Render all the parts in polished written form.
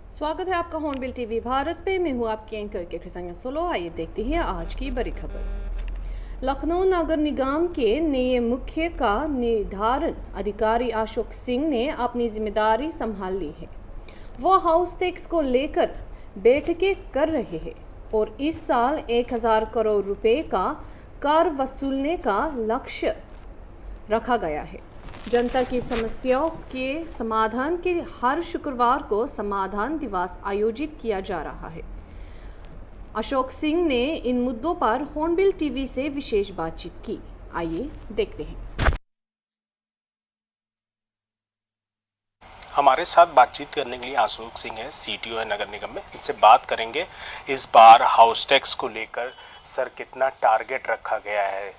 स्वागत है आपका हॉर्नबिल टीवी भारत पे। मैं हूँ आपकी एंकर के खिसंग सोलो। आइए देखते हैं आज की बड़ी खबर। लखनऊ नगर निगम के नए मुख्य का निर्धारण अधिकारी अशोक सिंह ने अपनी जिम्मेदारी संभाल ली है। वो हाउस टैक्स को लेकर बैठकें कर रहे हैं और इस साल 1000 करोड़ रुपए का कर वसूलने का लक्ष्य रखा गया है। जनता की समस्याओं के समाधान के हर शुक्रवार को समाधान दिवस आयोजित किया जा रहा है। अशोक सिंह ने इन मुद्दों पर हॉर्नबिल टीवी से विशेष बातचीत की। आइए देखते हैं। हमारे साथ बातचीत करने के लिए अशोक सिंह है, सीटीओ है नगर निगम में। इनसे बात करेंगे इस बार हाउस टैक्स को लेकर सर कितना टारगेट रखा गया है,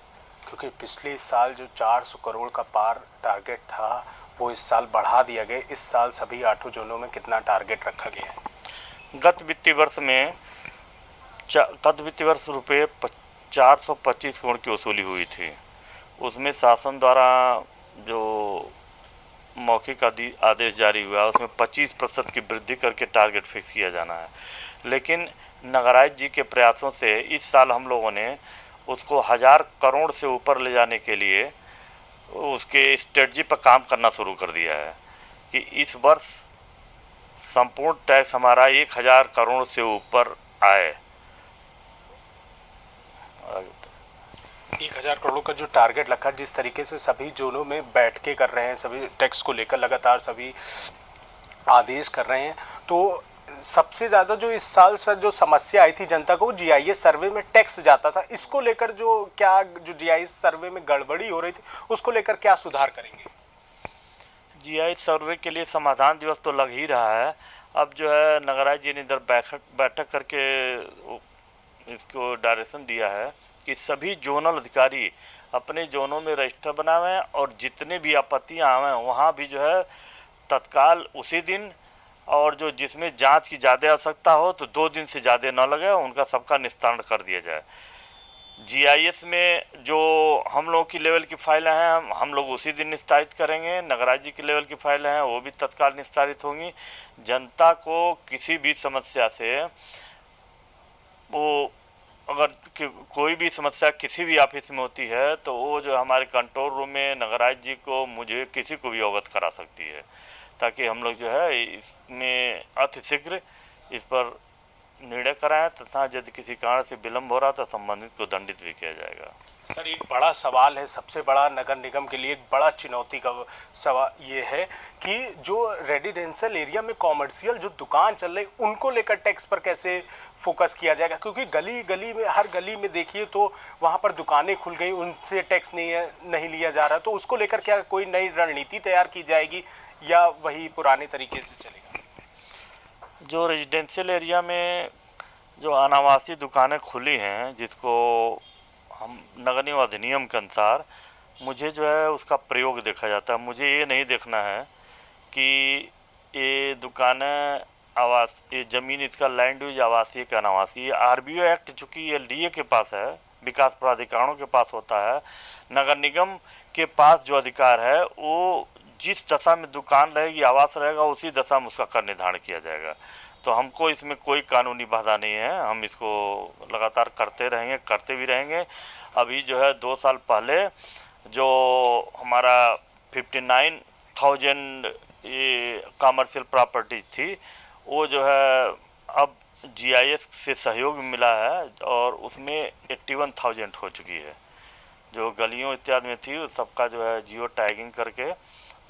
क्योंकि पिछले साल जो 400 करोड़ का पार टारगेट था वो इस साल बढ़ा दिया गया। इस साल सभी 8 जोनों में कितना टारगेट रखा गया है? गत वित्तीय वर्ष रुपये 425 करोड़ की वसूली हुई थी। उसमें शासन द्वारा जो मौखिक आदेश जारी हुआ उसमें 25% की वृद्धि करके टारगेट फिक्स किया जाना है। लेकिन नगरायुक्त जी के प्रयासों से इस साल हम लोगों ने उसको 1000 करोड़ से ऊपर ले जाने के लिए उसके स्ट्रेटजी पर काम करना शुरू कर दिया है कि इस वर्ष संपूर्ण टैक्स हमारा 1000 करोड़ से ऊपर आए। 1000 करोड़ का जो टारगेट रखा, जिस तरीके से सभी जोनों में बैठकें कर रहे हैं, सभी टैक्स को लेकर लगातार सभी आदेश कर रहे हैं, तो सबसे ज़्यादा जो इस साल सर जो समस्या आई थी जनता को, जीआईएस सर्वे में टैक्स जाता था, इसको लेकर जो जीआईएस सर्वे में गड़बड़ी हो रही थी उसको लेकर क्या सुधार करेंगे? जीआईएस सर्वे के लिए समाधान दिवस तो लग ही रहा है। अब जो है नगरायुक्त जी ने इधर बैठक करके इसको डायरेक्शन दिया है कि सभी जोनल अधिकारी अपने जोनों में रजिस्टर बनावें और जितने भी आपत्तियां आवें वहाँ भी जो है तत्काल उसी दिन, और जो जिसमें जांच की ज़्यादा आवश्यकता हो तो 2 दिन से ज़्यादा न लगे, उनका सबका निस्तारण कर दिया जाए। जीआईएस में जो हम लोग की लेवल की फाइलें हैं हम लोग उसी दिन निस्तारित करेंगे। नगरायुक्त जी की लेवल की फाइलें हैं वो भी तत्काल निस्तारित होंगी। जनता को किसी भी समस्या से वो अगर कोई भी समस्या किसी भी ऑफिस में होती है तो वो जो हमारे कंट्रोल रूम में नगरायुक्त जी को, मुझे, किसी को भी अवगत करा सकती है, ताकि हम लोग जो है इसमें अतिशीघ्र इस पर निर्णय कराएं तथा यदि किसी कारण से विलम्ब हो रहा तो संबंधित को दंडित भी किया जाएगा। सर एक बड़ा सवाल है, सबसे बड़ा नगर निगम के लिए एक बड़ा चुनौती का सवाल ये है कि जो रेजिडेंशियल एरिया में कॉमर्शियल जो दुकान चल रही उनको लेकर टैक्स पर कैसे फोकस किया जाएगा, क्योंकि गली गली में, हर गली में देखिए तो वहाँ पर दुकानें खुल गई, उनसे टैक्स नहीं लिया जा रहा। तो उसको लेकर क्या कोई नई रणनीति तैयार की जाएगी या वही पुराने तरीके से चलेगा? जो रेजिडेंशियल एरिया में जो अनावासी दुकानें खुली हैं, जिसको हम नगर निगम अधिनियम के अनुसार मुझे जो है उसका प्रयोग देखा जाता है। मुझे ये नहीं देखना है कि ये दुकानें ये ज़मीन, इसका लैंड यूज आवासीय का अनावासीय। ये आरबीओ एक्ट चूँकि ये डीए के पास है, विकास प्राधिकरणों के पास होता है, नगर निगम के पास जो अधिकार है वो जिस दशा में दुकान रहेगी, आवास रहेगा, उसी दशा में उसका कर निर्धारण किया जाएगा। तो हमको इसमें कोई कानूनी बाधा नहीं है, हम इसको लगातार करते रहेंगे, करते भी रहेंगे। अभी जो है 2 साल पहले जो हमारा 59,000 ये कमर्शियल प्रॉपर्टीज थी वो जो है अब जीआईएस से सहयोग मिला है और उसमें 81,000 हो चुकी है। जो गलियों इत्यादि में थी उस सबका जो है जियो टैगिंग करके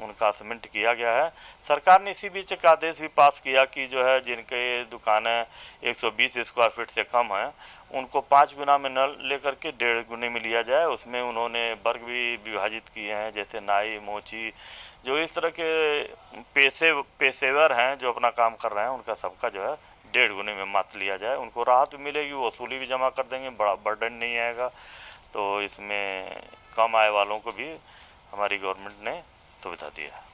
उनका असेसमेंट किया गया है। सरकार ने इसी बीच एक आदेश भी पास किया कि जो है जिनके दुकानें 120 स्क्वायर फीट से कम हैं उनको 5 गुना में न लेकर के 1.5 गुने में लिया जाए। उसमें उन्होंने वर्ग भी विभाजित किए हैं, जैसे नाई, मोची, जो इस तरह के पेशेवर हैं जो अपना काम कर रहे हैं, उनका सबका जो है 1.5 गुने में मात्र लिया जाए। उनको राहत भी मिलेगी, वसूली भी जमा कर देंगे, बड़ा बर्डन नहीं आएगा। तो इसमें कम आय वालों को भी हमारी गवर्नमेंट ने सुविधा दी है।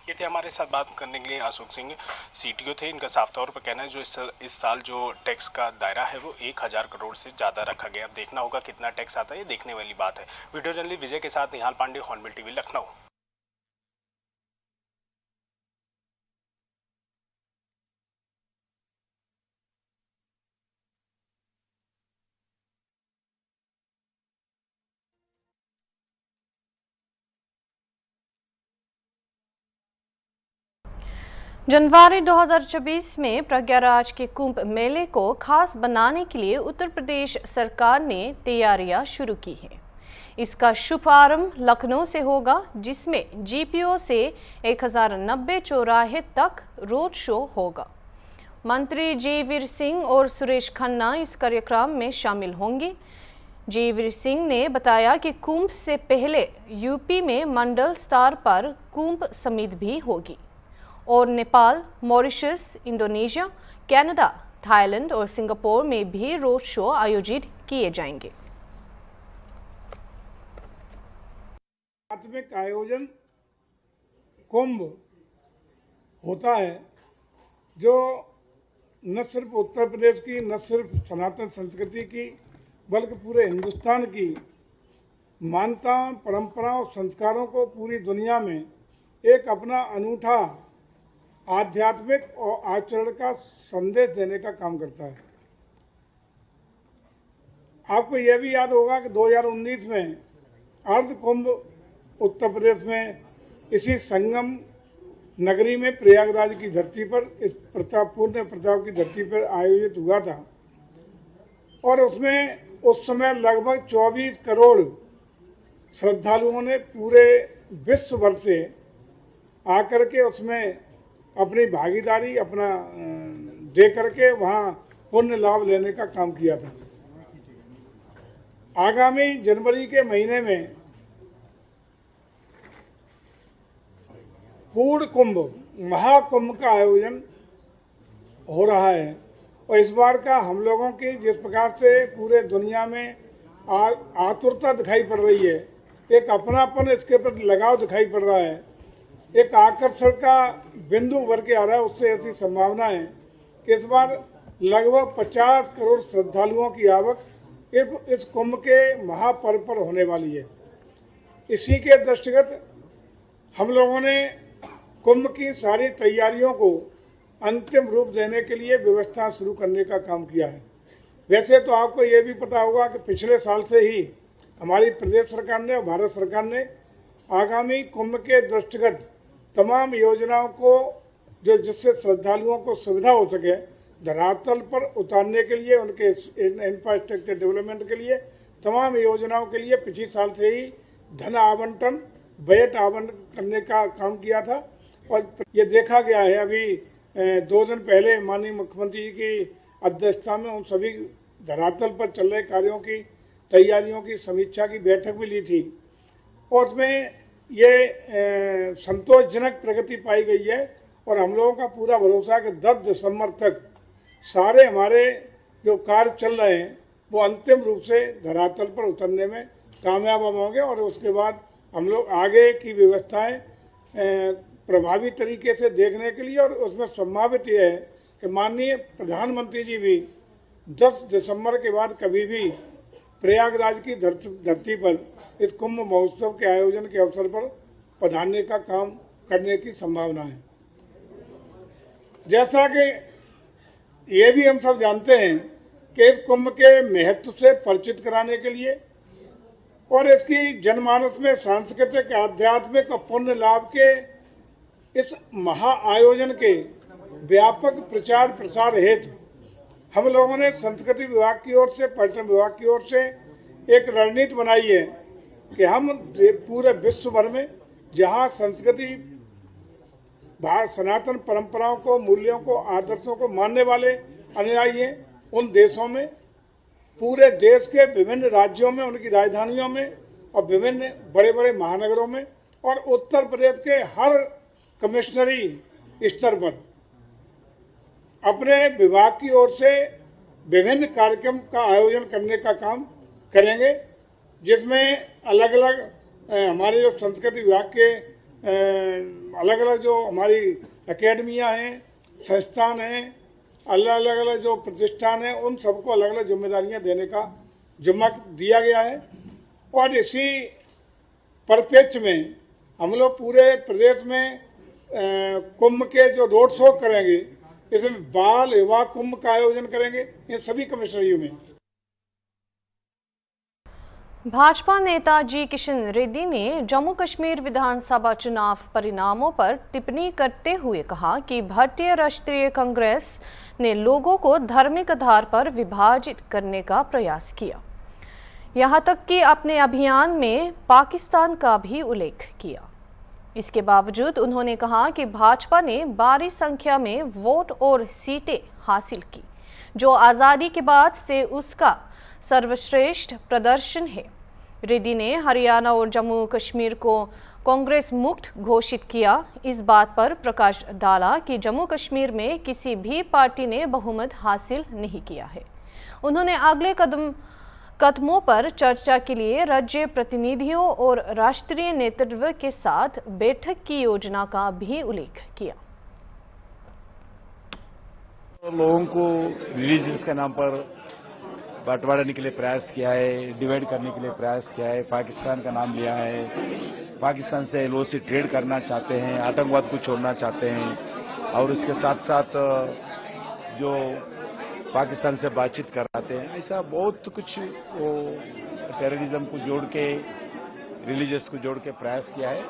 ये थे हमारे साथ बात करने के लिए अशोक सिंह, सीटीओ थे। इनका साफ तौर पर कहना है जो इस साल जो टैक्स का दायरा है वो 1000 करोड़ से ज़्यादा रखा गया। अब देखना होगा कितना टैक्स आता है, ये देखने वाली बात है। वीडियो जर्नलिस्ट विजय के साथ निहाल पांडे, हॉर्नबिल टीवी, लखनऊ। जनवरी 2024 में प्रयागराज के कुंभ मेले को खास बनाने के लिए उत्तर प्रदेश सरकार ने तैयारियां शुरू की हैं। इसका शुभारंभ लखनऊ से होगा, जिसमें जीपीओ से 1090 चौराहे तक रोड शो होगा। मंत्री जयवीर सिंह और सुरेश खन्ना इस कार्यक्रम में शामिल होंगे। जयवीर सिंह ने बताया कि कुंभ से पहले यूपी में मंडल स्तर पर कुंभ समिति भी होगी और Nepal, Mauritius, Indonesia, Canada, Thailand और सिंगापुर में भी रोड शो आयोजित किए जाएंगे। प्राथमिक आयोजन कुंभ होता है, जो न सिर्फ उत्तर प्रदेश की, न सिर्फ सनातन संस्कृति की, बल्कि पूरे हिंदुस्तान की मान्यताओं, परंपराओं, संस्कारों को पूरी दुनिया में एक अपना अनूठा आध्यात्मिक और आचरण का संदेश देने का काम करता है। आपको यह भी याद होगा कि 2019 में अर्ध कुंभ उत्तर प्रदेश में इसी संगम नगरी में प्रयागराज की धरती पर, इस पूर्ण प्रताप की धरती पर आयोजित हुआ था और उसमें उस समय लगभग 24 करोड़ श्रद्धालुओं ने पूरे विश्व भर से आकर के उसमें अपनी भागीदारी अपना दे करके वहाँ पुण्य लाभ लेने का काम किया था। आगामी जनवरी के महीने में पूर्ण कुंभ, महाकुंभ का आयोजन हो रहा है और इस बार का हम लोगों की जिस प्रकार से पूरे दुनिया में आतुरता दिखाई पड़ रही है, एक अपनापन इसके प्रति लगाव दिखाई पड़ रहा है, एक आकर्षण का बिंदु उभर के आ रहा है, उससे ऐसी संभावना है कि इस बार लगभग 50 करोड़ श्रद्धालुओं की आवक इस कुंभ के महापर्व पर होने वाली है। इसी के दृष्टिगत हम लोगों ने कुंभ की सारी तैयारियों को अंतिम रूप देने के लिए व्यवस्था शुरू करने का काम किया है। वैसे तो आपको ये भी पता होगा कि पिछले साल से ही हमारी प्रदेश सरकार ने और भारत सरकार ने आगामी कुंभ के दृष्टिगत तमाम योजनाओं को जिससे श्रद्धालुओं को सुविधा हो सके धरातल पर उतारने के लिए, उनके इंफ्रास्ट्रक्चर डेवलपमेंट के लिए, तमाम योजनाओं के लिए पिछले साल से ही धन आवंटन, बजट आवंटन करने का काम किया था और ये देखा गया है। अभी 2 दिन पहले माननीय मुख्यमंत्री जी की अध्यक्षता में उन सभी धरातल पर चल रहे कार्यों की तैयारियों की समीक्षा की बैठक भी ली थी और उसमें ये संतोषजनक प्रगति पाई गई है और हम लोगों का पूरा भरोसा है कि 10 दिसंबर तक सारे हमारे जो कार्य चल रहे हैं वो अंतिम रूप से धरातल पर उतरने में कामयाब होंगे और उसके बाद हम लोग आगे की व्यवस्थाएं प्रभावी तरीके से देखने के लिए, और उसमें संभावित यह है कि माननीय प्रधानमंत्री जी भी 10 दिसंबर के बाद कभी भी प्रयागराज की धरती पर इस कुंभ महोत्सव के आयोजन के अवसर पर पधारने का काम करने की संभावना है। जैसा कि ये भी हम सब जानते हैं कि इस कुंभ के महत्व से परिचित कराने के लिए और इसकी जनमानस में सांस्कृतिक, आध्यात्मिक और पुण्य लाभ के इस महा आयोजन के व्यापक प्रचार प्रसार हेतु हम लोगों ने संस्कृति विभाग की ओर से, पर्यटन विभाग की ओर से एक रणनीति बनाई है कि हम पूरे विश्व भर में जहां संस्कृति, सनातन परंपराओं को, मूल्यों को, आदर्शों को मानने वाले अनुयायी हैं, उन देशों में, पूरे देश के विभिन्न राज्यों में, उनकी राजधानियों में और विभिन्न बड़े बड़े महानगरों में और उत्तर प्रदेश के हर कमिश्नरी स्तर पर अपने विभाग की ओर से विभिन्न कार्यक्रम का आयोजन करने का काम करेंगे, जिसमें अलग अलग हमारे जो संस्कृति विभाग के अलग अलग जो हमारी एकेडमियाँ हैं, संस्थान हैं, अलग अलग जो प्रतिष्ठान हैं, उन सबको अलग अलग जिम्मेदारियां देने का जिम्मा दिया गया है। और इसी परिप्रेक्ष्य में हम लोग पूरे प्रदेश में कुंभ के जो रोड शो करेंगे, इसमें बाल युवा कुंभ का आयोजन करेंगे इन सभी कमिश्नरियों में। भाजपा नेता जी किशन रेड्डी ने जम्मू कश्मीर विधानसभा चुनाव परिणामों पर टिप्पणी करते हुए कहा कि भारतीय राष्ट्रीय कांग्रेस ने लोगों को धार्मिक आधार पर विभाजित करने का प्रयास किया, यहाँ तक कि अपने अभियान में पाकिस्तान का भी उल्लेख किया। इसके बावजूद उन्होंने कहा कि भाजपा ने भारी संख्या में वोट और सीटें हासिल की, जो आज़ादी के बाद से उसका सर्वश्रेष्ठ प्रदर्शन है। रेड्डी ने हरियाणा और जम्मू कश्मीर को कांग्रेस मुक्त घोषित किया। इस बात पर प्रकाश डाला कि जम्मू कश्मीर में किसी भी पार्टी ने बहुमत हासिल नहीं किया है। उन्होंने अगले कदमों पर चर्चा के लिए राज्य प्रतिनिधियों और राष्ट्रीय नेतृत्व के साथ बैठक की योजना का भी उल्लेख किया। लोगों को रिलीजियस के नाम पर बंटवारे के लिए प्रयास किया है, डिवाइड करने के लिए प्रयास किया है, पाकिस्तान का नाम लिया है, पाकिस्तान से लोगों से ट्रेड करना चाहते हैं, आतंकवाद को छोड़ना चाहते हैं और उसके साथ साथ जो पाकिस्तान से बातचीत कराते हैं, ऐसा बहुत कुछ वो टेररिज्म को जोड़ के, रिलीजियस को जोड़ के प्रयास किया है।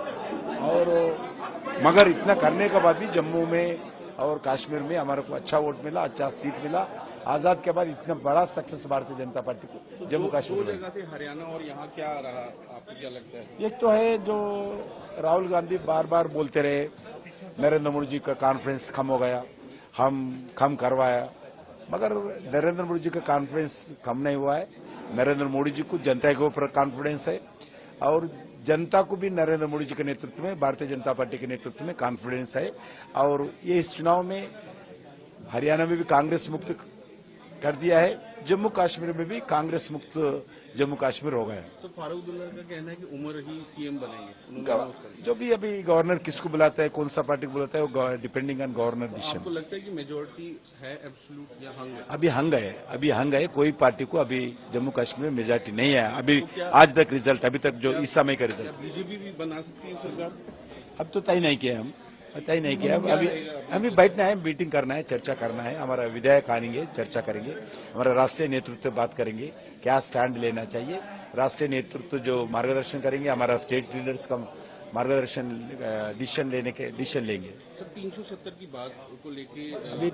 और मगर इतना करने के बाद भी जम्मू में और कश्मीर में हमारे को अच्छा वोट मिला, अच्छा सीट मिला। आजाद के बाद इतना बड़ा सक्सेस भारतीय जनता पार्टी को जम्मू कश्मीर में। जगह थे हरियाणा और यहाँ क्या रहा, आपको क्या लगता है? एक तो है जो राहुल गांधी बार बार बोलते रहे, नरेंद्र मोदी जी का कॉन्फ्रेंस कम हो गया, हम कम करवाया, मगर नरेंद्र मोदी जी का कॉन्फ्रेंस कम नहीं हुआ है। नरेंद्र मोदी जी को जनता के ऊपर कॉन्फिडेंस है और जनता को भी नरेंद्र मोदी जी के नेतृत्व में, भारतीय जनता पार्टी के नेतृत्व में कॉन्फिडेंस है। और ये इस चुनाव में हरियाणा में भी कांग्रेस मुक्त कर दिया है, जम्मू कश्मीर में भी कांग्रेस मुक्त जम्मू कश्मीर हो गया। सर, फारूक अब्दुल्ला का कहना है कि उमर ही सीएम बनेंगे। जो भी अभी गवर्नर किसको बुलाता है, कौन सा पार्टी को बुलाता है, वो डिपेंडिंग ऑन गवर्नर डिसीजन। आपको लगता है कि मेजोरिटी है एब्सोल्यूट या हंग है? अभी हंग है, कोई पार्टी को अभी जम्मू कश्मीर में मेजोरिटी नहीं है अभी, आज तक रिजल्ट, अभी तक जो इस समय का रिजल्ट। बीजेपी भी बना सकती है सरकार? अब तो तय नहीं किया, हम तय नहीं किया। अभी बैठना है, मीटिंग करना है, चर्चा करना है। हमारा विधायक आएंगे, चर्चा करेंगे, हमारा राष्ट्रीय नेतृत्व बात करेंगे, क्या स्टैंड लेना चाहिए। राष्ट्रीय नेतृत्व जो मार्गदर्शन करेंगे, हमारा स्टेट लीडर्स का मार्गदर्शन, डिसीजन लेंगे। सर, 370 की बात को लेके अभी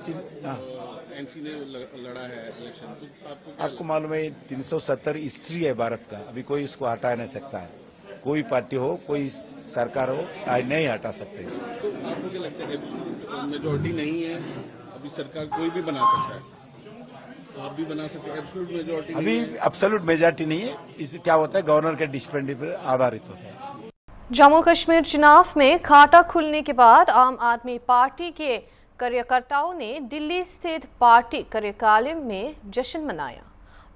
एनसी ने लड़ा है इलेक्शन, तो आपको मालूम है 370 हिस्ट्री है भारत का, अभी कोई इसको हटा नहीं सकता है। कोई पार्टी हो, कोई सरकार हो, आज नहीं हटा सकते। तो आपको क्या लगता है एब्सोल्यूट मेजोरिटी नहीं है, अभी सरकार कोई भी बना सकता है, तो आप भी बना सकते हैं? एब्सोल्यूट मेजोरिटी अभी एब्सोल्यूट मेजोरिटी नहीं है, इससे क्या होता है गवर्नर के डिपेंड पर आधारित होता है। जम्मू कश्मीर चुनाव में खाता खुलने के बाद आम आदमी पार्टी के कार्यकर्ताओं ने दिल्ली स्थित पार्टी कार्यालय में जश्न मनाया।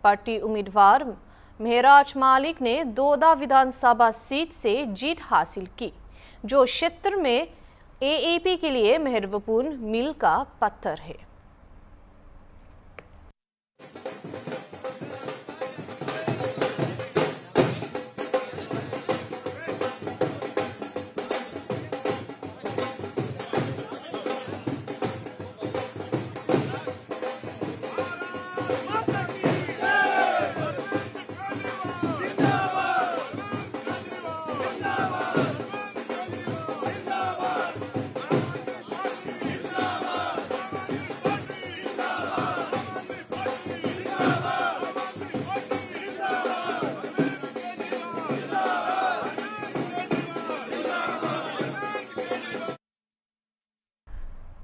पार्टी उम्मीदवार मेहराज मालिक ने दोदा विधानसभा सीट से जीत हासिल की, जो क्षेत्र में एएपी के लिए महत्वपूर्ण मील का पत्थर है।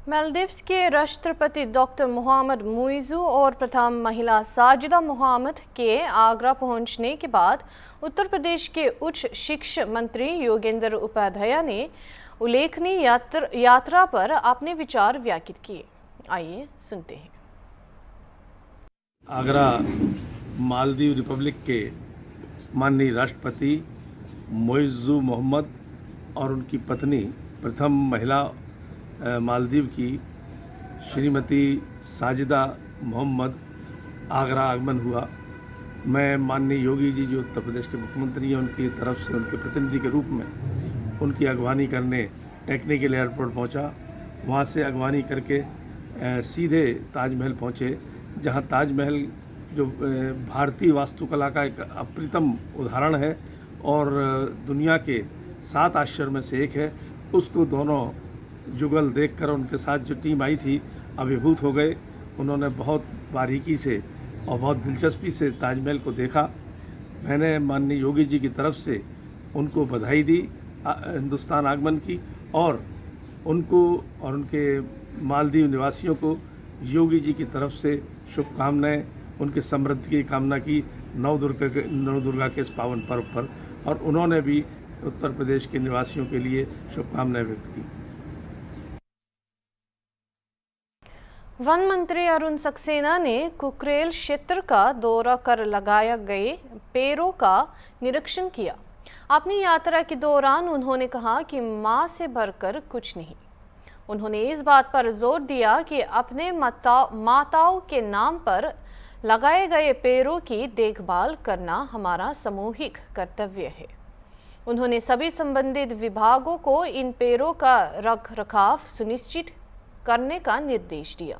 मालदीव्स के राष्ट्रपति डॉक्टर मोहम्मद मुइज़ू और प्रथम महिला साजिदा मोहम्मद के आगरा पहुंचने के बाद उत्तर प्रदेश के उच्च शिक्षा मंत्री योगेंद्र उपाध्याय ने उल्लेखनीय यात्रा पर अपने विचार व्यक्त किए। आइए सुनते हैं। आगरा मालदीव रिपब्लिक के माननीय राष्ट्रपति मुइज़ू मोहम्मद और उनकी पत्नी प्रथम महिला मालदीव की श्रीमती साजिदा मोहम्मद आगरा आगमन हुआ। मैं माननीय योगी जी जो उत्तर प्रदेश के मुख्यमंत्री हैं, उनकी तरफ से उनके प्रतिनिधि के रूप में उनकी अगवानी करने टेक्निकल एयरपोर्ट पहुंचा। वहां से अगवानी करके सीधे ताजमहल पहुंचे, जहां ताजमहल जो भारतीय वास्तुकला का एक अप्रतिम उदाहरण है और दुनिया के 7 आश्चर्य में से एक है। उसको दोनों जुगल देखकर उनके साथ जो टीम आई थी अभिभूत हो गए। उन्होंने बहुत बारीकी से और बहुत दिलचस्पी से ताजमहल को देखा। मैंने माननीय योगी जी की तरफ से उनको बधाई दी हिंदुस्तान आगमन की, और उनको और उनके मालदीव निवासियों को योगी जी की तरफ से शुभकामनाएं, उनके समृद्धि की कामना की नवदुर्गा के इस पावन पर्व पर, और उन्होंने भी उत्तर प्रदेश के निवासियों के लिए शुभकामनाएं व्यक्त की। वन मंत्री अरुण सक्सेना ने कुकरेल क्षेत्र का दौरा कर लगाए गए पेड़ों का निरीक्षण किया। अपनी यात्रा के दौरान उन्होंने कहा कि मां से बढ़कर कुछ नहीं। उन्होंने इस बात पर जोर दिया कि अपने माताओं के नाम पर लगाए गए पेड़ों की देखभाल करना हमारा सामूहिक कर्तव्य है। उन्होंने सभी संबंधित विभागों को इन पेड़ों का रखरखाव सुनिश्चित करने का निर्देश दिया।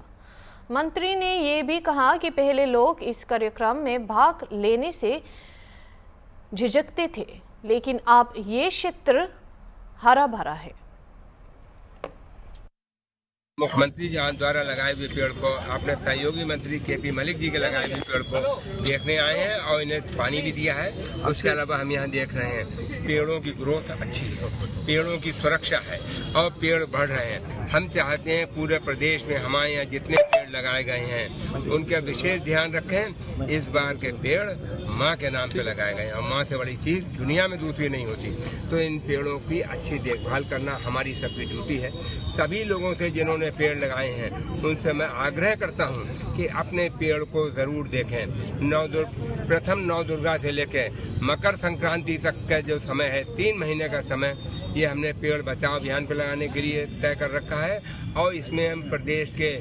मंत्री ने ये भी कहा कि पहले लोग इस कार्यक्रम में भाग लेने से झिझकते थे, लेकिन अब ये क्षेत्र हरा भरा है। मुख्यमंत्री जी द्वारा लगाए हुए पेड़ को अपने सहयोगी मंत्री केपी मलिक जी के लगाए हुए पेड़ को देखने आए हैं और इन्हें पानी भी दिया है। उसके अलावा हम यहाँ देख रहे हैं पेड़ों की ग्रोथ अच्छी है, पेड़ों की सुरक्षा है और पेड़ बढ़ रहे हैं। हम चाहते हैं पूरे प्रदेश में हमारे यहाँ जितने पेड़ लगाए गए हैं उनका विशेष ध्यान रखें। इस बार के पेड़ माँ के नाम पे लगाए गए हैं और माँ से बड़ी चीज दुनिया में दूसरी नहीं होती। तो इन पेड़ों की अच्छी देखभाल करना हमारी सबकी ड्यूटी है। सभी लोगों से जिन्होंने पेड़ लगाए हैं उनसे मैं आग्रह करता हूं कि अपने पेड़ को जरूर देखें। प्रथम नवदुर्गा से लेकर मकर संक्रांति तक का जो समय है, 3 महीने का समय, ये हमने पेड़ बचाओ अभियान पर लगाने के लिए तय कर रखा है और इसमें हम प्रदेश के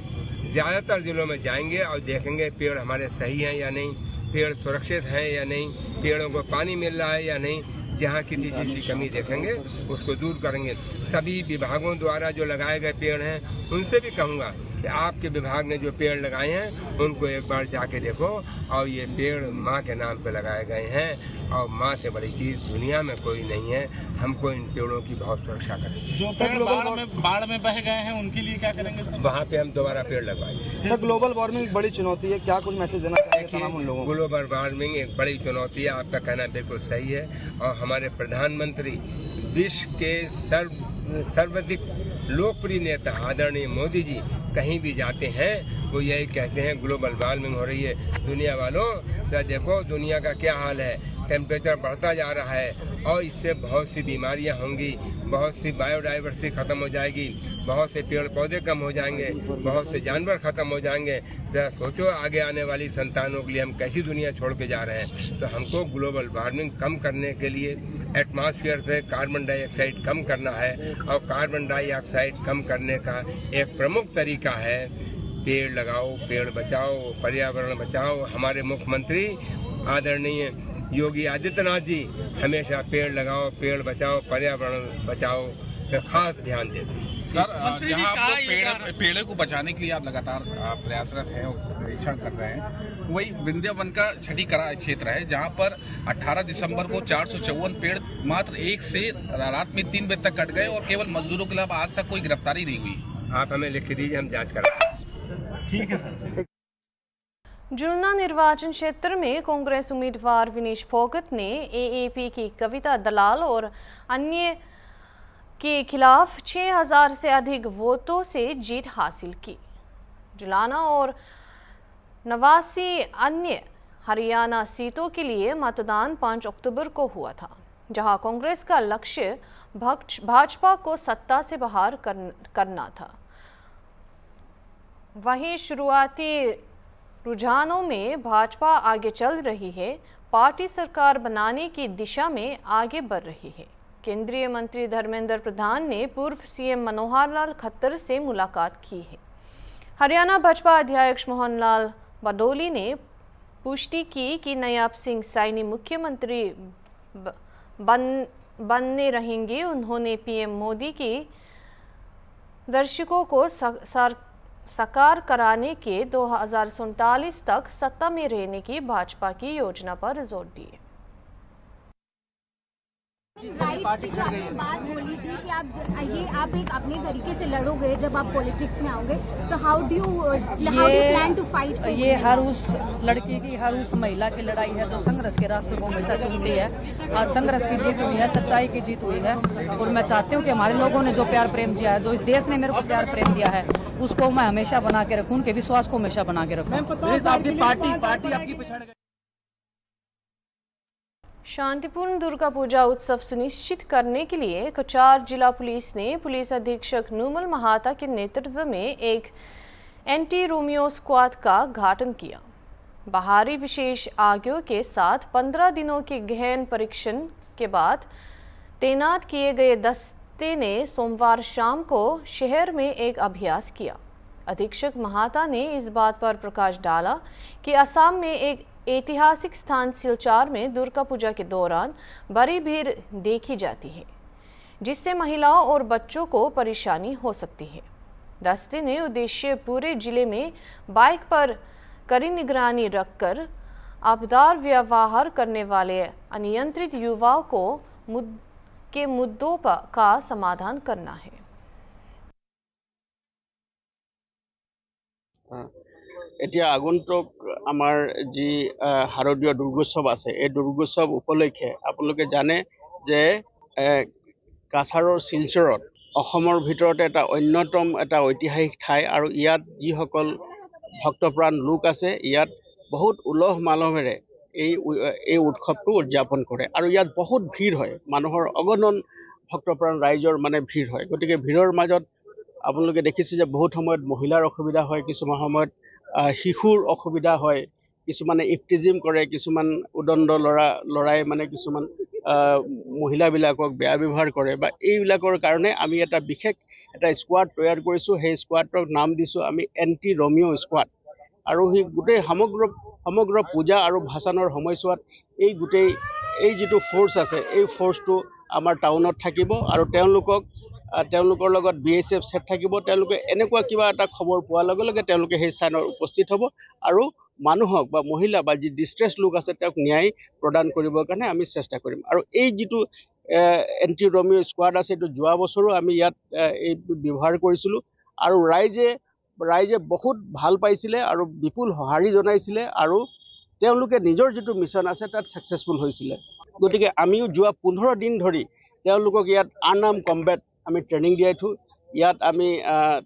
ज़्यादातर जिलों में जाएंगे और देखेंगे पेड़ हमारे सही हैं या नहीं, पेड़ सुरक्षित हैं या नहीं, पेड़ों को पानी मिल रहा है या नहीं। जहाँ किसी चीज़ की कमी देखेंगे उसको दूर करेंगे। सभी विभागों द्वारा जो लगाए गए पेड़ हैं उनसे भी कहूँगा कि आपके विभाग ने जो पेड़ लगाए हैं उनको एक बार जाके देखो और ये पेड़ माँ के नाम पे लगाए गए हैं और माँ से बड़ी चीज़ दुनिया में कोई नहीं है। हमको इन पेड़ों की बहुत सुरक्षा करनी। जो पेड़ बाढ़ में बह गए हैं उनके लिए क्या करेंगे? वहाँ पे हम दोबारा पेड़ लगवाएंगे। सर, ग्लोबल वार्मिंग बड़ी चुनौती है, क्या कुछ मैसेज देना चाहिए उन लोगों को? ग्लोबल वार्मिंग एक बड़ी चुनौती है, आपका कहना बिल्कुल सही है। और हमारे प्रधानमंत्री विश्व के सर्वाधिक लोकप्रिय नेता आदरणीय मोदी जी कहीं भी जाते हैं वो यही कहते हैं ग्लोबल वार्मिंग हो रही है। दुनिया वालों तो देखो दुनिया का क्या हाल है, टेम्परेचर बढ़ता जा रहा है और इससे बहुत सी बीमारियां होंगी, बहुत सी बायोडाइवर्सिटी खत्म हो जाएगी, बहुत से पेड़ पौधे कम हो जाएंगे, बहुत से जानवर खत्म हो जाएंगे। जरा सोचो आगे आने वाली संतानों के लिए हम कैसी दुनिया छोड़ के जा रहे हैं। तो हमको ग्लोबल वार्मिंग कम करने के लिए एटमॉस्फेयर से कार्बन डाइऑक्साइड कम करना है और कार्बन डाइऑक्साइड कम करने का एक प्रमुख तरीका है पेड़ लगाओ, पेड़ बचाओ, पर्यावरण बचाओ। हमारे मुख्यमंत्री आदरणीय योगी आदित्यनाथ जी हमेशा पेड़ लगाओ, पेड़ बचाओ, पर्यावरण बचाओ पे खास ध्यान देते हैं। सर, जहां आप लोग पेड़ों को बचाने के लिए आप लगातार प्रयासरत हैं और निरीक्षण कर रहे हैं, वही वृंदावन का छठी करा क्षेत्र है जहां पर 18 दिसंबर को 454 पेड़ मात्र एक से रात में 3 बजे तक कट गए और केवल मजदूरों के अलावा आज तक कोई गिरफ्तारी नहीं हुई। आप हमें लिख दीजिए, हम जाँच कराएंगे। ठीक है सर। जुलना निर्वाचन क्षेत्र में कांग्रेस उम्मीदवार विनेश फोगट ने एएपी की कविता दलाल और अन्य के खिलाफ 6000 से अधिक वोटों से जीत हासिल की। जुलाना और 89 अन्य हरियाणा सीटों के लिए मतदान 5 अक्टूबर को हुआ था, जहां कांग्रेस का लक्ष्य भाजपा को सत्ता से बाहर करना था। वहीं शुरुआती रुझानों में भाजपा आगे चल रही है, पार्टी सरकार बनाने की दिशा में आगे बढ़ रही है। केंद्रीय मंत्री धर्मेंद्र प्रधान ने पूर्व सीएम मनोहर लाल खट्टर से मुलाकात की है। हरियाणा भाजपा अध्यक्ष मोहन लाल बडोली ने पुष्टि की कि नयाब सिंह सैनी मुख्यमंत्री बनने रहेंगे। उन्होंने पीएम मोदी की दर्शकों को साकार कराने के 2047 तक सत्ता में रहने की भाजपा की योजना पर जोर दिए। आपने बात बोली थी कि आप एक अपने तरीके से लड़ोगे जब आप पॉलिटिक्स में आओगे, तो how do you plan to fight? ये हर उस लड़की की, हर उस महिला की लड़ाई है जो संघर्ष के रास्ते को हमेशा चुनती है। आज संघर्ष की जीत हुई है, सच्चाई की जीत हुई है, और मैं चाहती हूँ कि हमारे लोगों ने जो प्यार प्रेम दिया है, जो इस देश ने मेरे को प्यार प्रेम दिया है, उसको मैं हमेशा बना के रखूँ, उनके विश्वास को हमेशा बना के रखूँ। आपकी पार्टी आपकी पिछड़ गई। शांतिपूर्ण दुर्गा पूजा उत्सव सुनिश्चित करने के लिए कचार जिला पुलिस ने पुलिस अधीक्षक नूमल महाता के नेतृत्व में एक एंटी रोमियो स्क्वाड का गठन किया। बाहरी विशेष आज्ञों के साथ 15 दिनों के गहन परीक्षण के बाद तैनात किए गए दस्ते ने सोमवार शाम को शहर में एक अभ्यास किया। अधीक्षक महाता ने इस बात पर प्रकाश डाला कि असम में एक ऐतिहासिक स्थान सिलचर में दुर्गा पूजा के दौरान बड़ी भीड़ देखी जाती है, जिससे महिलाओं और बच्चों को परेशानी हो सकती है। दस्ते ने उद्देश्य पूरे जिले में बाइक पर कड़ी निगरानी रखकर आपदार व्यवहार करने वाले अनियंत्रित युवाओं को मुद्दों का समाधान करना है। এতিয়া আগন্তুক আমাৰ যি শাৰদীয় দুৰ্গোৎসৱ আছে, এই দুৰ্গোৎসৱ উপলক্ষে আপোনালোকে জানে যে কাছাৰৰ শিলচৰত অসমৰ ভিতৰতে এটা অন্যতম এটা ঐতিহাসিক ঠাই, আৰু ইয়াত যিসকল ভক্তপ্ৰাণ লোক আছে, ইয়াত বহুত উলহ মালহেৰে এই উৎসৱটো উদযাপন কৰে, আৰু ইয়াত বহুত ভিৰ হয়, মানুহৰ অগণন ভক্তপ্ৰাণ ৰাইজৰ মানে ভিৰ হয়। গতিকে ভিৰৰ মাজত আপোনালোকে দেখিছে যে বহুত সময়ত মহিলাৰ অসুবিধা হয়, কিছুমান সময়ত শিশুৰ অসুবিধা হয়, কিছুমানে ইফটিজিম কৰে, কিছুমান উদণ্ড ল'ৰাই মানে কিছুমান মহিলাবিলাকক বেয়া ব্যৱহাৰ কৰে, বা এইবিলাকৰ কাৰণে আমি এটা বিশেষ এটা স্কোৱাড তৈয়াৰ কৰিছোঁ। সেই স্কোৱাডৰ নাম দিছোঁ আমি এণ্টি ৰমিঅ স্কোৱাড। আৰু সেই গোটেই সমগ্ৰ পূজা আৰু ভাসানৰ সময়ছোৱাত এই যিটো ফ'ৰ্চ আছে, এই ফ'ৰ্চটো আমাৰ টাউনত থাকিব, আৰু তেওঁলোকৰ লগত BSF সেট থাকিব। তেওঁলোকে এনেকুৱা কিবা এটা খবৰ পোৱাৰ লগে লগে তেওঁলোকে সেই স্থানত উপস্থিত হ'ব, আৰু মানুহক বা মহিলা বা যি ডিষ্ট্ৰেছ লোক আছে তেওঁক ন্যায় প্ৰদান কৰিবৰ কাৰণে আমি চেষ্টা কৰিম। আৰু এই যিটো এণ্টি ৰমিঅ স্কোৱাড আছে, এইটো যোৱা বছৰো আমি ইয়াত এই ব্যৱহাৰ কৰিছিলোঁ, আৰু ৰাইজে বহুত ভাল পাইছিলে আৰু বিপুল সঁহাৰি জনাইছিলে, আৰু তেওঁলোকে নিজৰ যিটো মিছন আছে তাত ছাকচেছফুল হৈছিলে। গতিকে আমিও যোৱা 15 দিন ধৰি তেওঁলোকক ইয়াত আনআৰ্ম কম্বেট আমি ট্ৰেইনিং দিয়াইছোঁ। ইয়াত আমি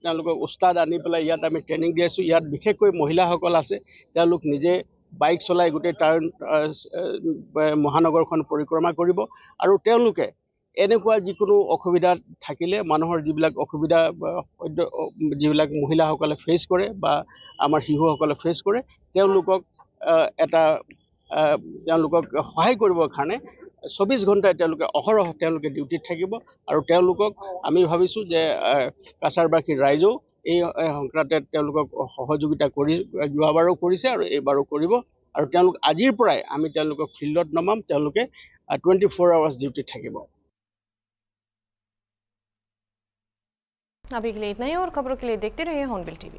তেওঁলোকক উস্তাদ আনি পেলাই ইয়াত আমি ট্ৰেইনিং দিয়াইছোঁ। ইয়াত বিশেষকৈ মহিলাসকল আছে, তেওঁলোক নিজে বাইক চলাই গোটেই মহানগৰখন পৰিক্ৰমা কৰিব, আৰু তেওঁলোকে এনেকুৱা যিকোনো অসুবিধা থাকিলে, মানুহৰ যিবিলাক অসুবিধা যিবিলাক মহিলাসকলে ফেচ কৰে বা আমাৰ শিশুসকলে ফেচ কৰে, তেওঁলোকক সহায় কৰিবৰ কাৰণে 24 ঘণ্টাই তেওঁলোকে অহৰহ তেওঁলোকে ডিউটিত থাকিব। আৰু তেওঁলোকক আমি ভাবিছোঁ যে কাছাৰবাসী ৰাইজেও এই সংক্ৰান্তে তেওঁলোকক সহযোগিতা কৰি যোৱাবাৰো কৰিছে আৰু এইবাৰো কৰিব, আৰু তেওঁলোক আজিৰ পৰাই আমি তেওঁলোকক ফিল্ডত নমাম, তেওঁলোকে 24 আৱাৰ্ছ ডিউটিত থাকিব। अभी के लिए इतना ही, और खबरों के लिए देखते रहिए हॉर्नबिल TV।